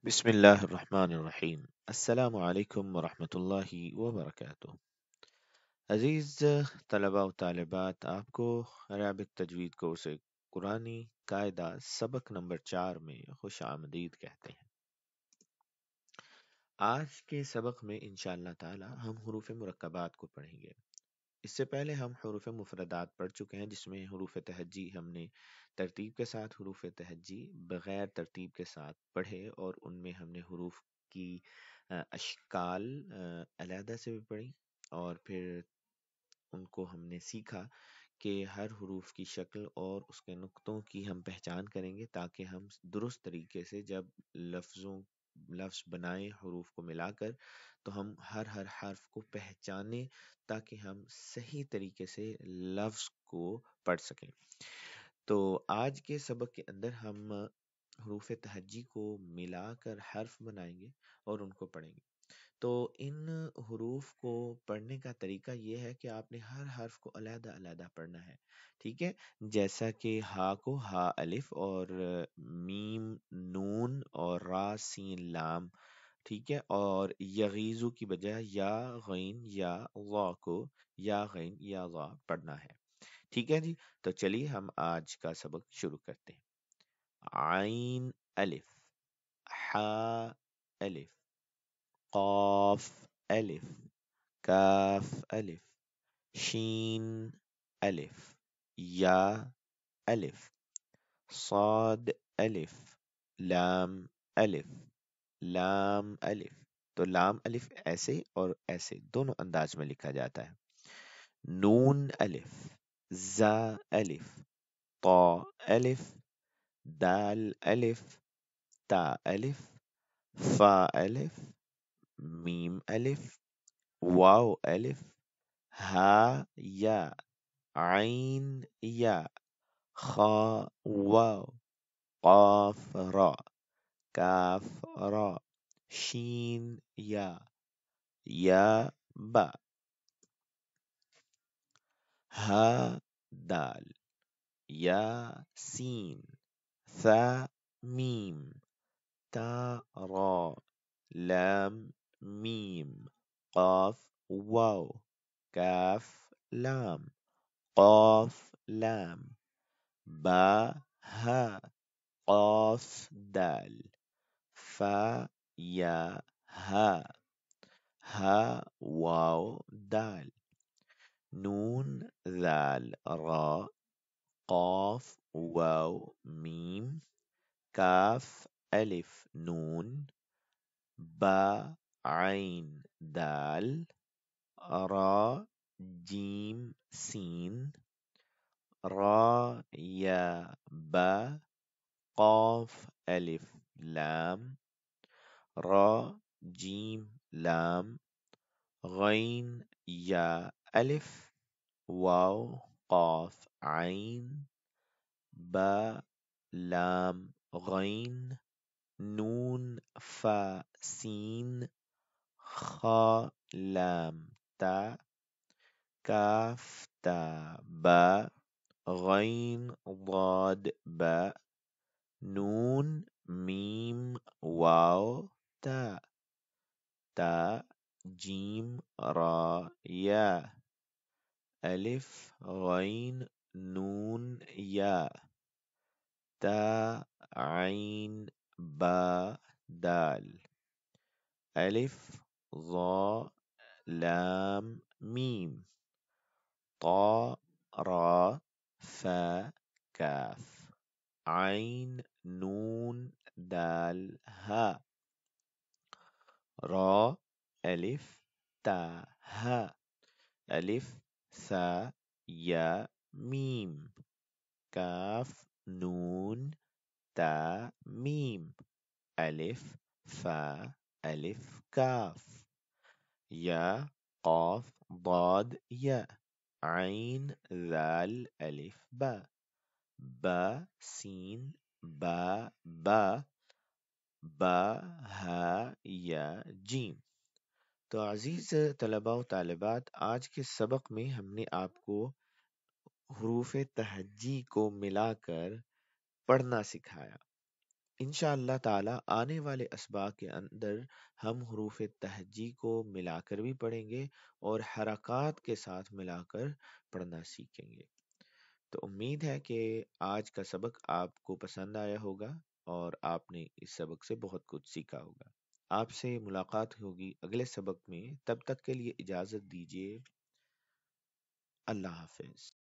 بسم الله الرحمن الرحیم السلام علیکم ورحمۃ اللہ وبرکاتہ۔ عزیز طلباء و طالبات، آپ کو عربک تجوید کورس قرآنی قاعدہ سبق نمبر 4 میں خوش آمدید کہتے ہیں۔ آج کے سبق میں انشاءاللہ تعالی ہم حروف مرکبات کو پڑھیں گے۔ اس سے پہلے ہم حروف مفردات پڑھ چکے ہیں، جس میں حروف تہجی ہم نے ترتیب کے ساتھ، حروف تہجی بغیر ترتیب کے ساتھ پڑھے، اور ان میں ہم نے حروف کی اشکال علیحدہ سے بھی پڑھی، اور پھر ان کو ہم نے سیکھا کہ ہر حروف کی شکل اور اس کے نقطوں کی ہم پہچان کریں گے، تاکہ ہم درست طریقے سے جب لفظ بنائیں حروف کو ملا کر، تو ہم ہر حرف کو پہچانیں، تاکہ ہم صحیح طریقے سے لفظ کو پڑھ سکیں۔ تو آج کے سبق کے اندر ہم حروف تہجی کو ملا کر حرف بنائیں گے اور ان کو پڑھیں گے۔ تو ان حروف کو پڑھنے کا طریقہ یہ ہے کہ آپ نے ہر حرف کو علیحدہ علیحدہ پڑھنا ہے، ٹھیک ہے؟ جیسا کہ ہا کو ہا الف، اور میم نون، اور را سین لام، ٹھیک ہے؟ اور یغیزو کی بجائے یا غین یا وا کو یا غین یا وا پڑھنا ہے، ٹھیک ہے جی؟ تو چلیے ہم آج کا سبق شروع کرتے ہیں۔ عین الف، حا الف، قاف الف، کاف الف، شین الف، یا الف، صاد الف، لام الف، لام الف۔ تو لام الف ایسے اور ایسے دونوں انداز میں لکھا جاتا ہے۔ نون الف، زا الف، طا الف، دال الف، تا الف، فا الف، میم الف، واو الف، ہا یا، عین یا، خا واو، قاف را، کاف را، شین یا با، ہا دال، یا سین، ثا میم، تا را، لام میم، قاف واو، کاف لام، قاف لام، با ها، قاف دال، فا یا ها، ها واو دال، نون ذال را، قاف واو میم، کاف الف نون، با عین دال، را جیم سین، را یا با، قاف الف لام، را جیم لام، غین یا الف، واو قاف عین، با لام غین، نون فا سین، خا لام تا، کاف تا با، غین ضاد با، نون میم واو تا، تا جیم را یا، الف غین نون یا، تا عین با دال، الف ظا لام میم، طا را فا کاف، عین نون دال ها، را الف تا ها، الف ثا یا میم، کاف نون تا میم، الف فا الف کاف، یا قاف ضاد یا، عین ذال الف با، با سین با با، با ہا یا جیم۔ تو عزیز طلباء و طالبات، آج کے سبق میں ہم نے آپ کو حروف تہجی کو ملا کر پڑھنا سکھایا۔ انشاءاللہ تعالی آنے والے اسباق کے اندر ہم حروف تہجی کو ملا کر بھی پڑھیں گے اور حرکات کے ساتھ ملا کر پڑھنا سیکھیں گے۔ تو امید ہے کہ آج کا سبق آپ کو پسند آیا ہوگا اور آپ نے اس سبق سے بہت کچھ سیکھا ہوگا۔ آپ سے ملاقات ہوگی اگلے سبق میں، تب تک کے لیے اجازت دیجیے۔ اللہ حافظ۔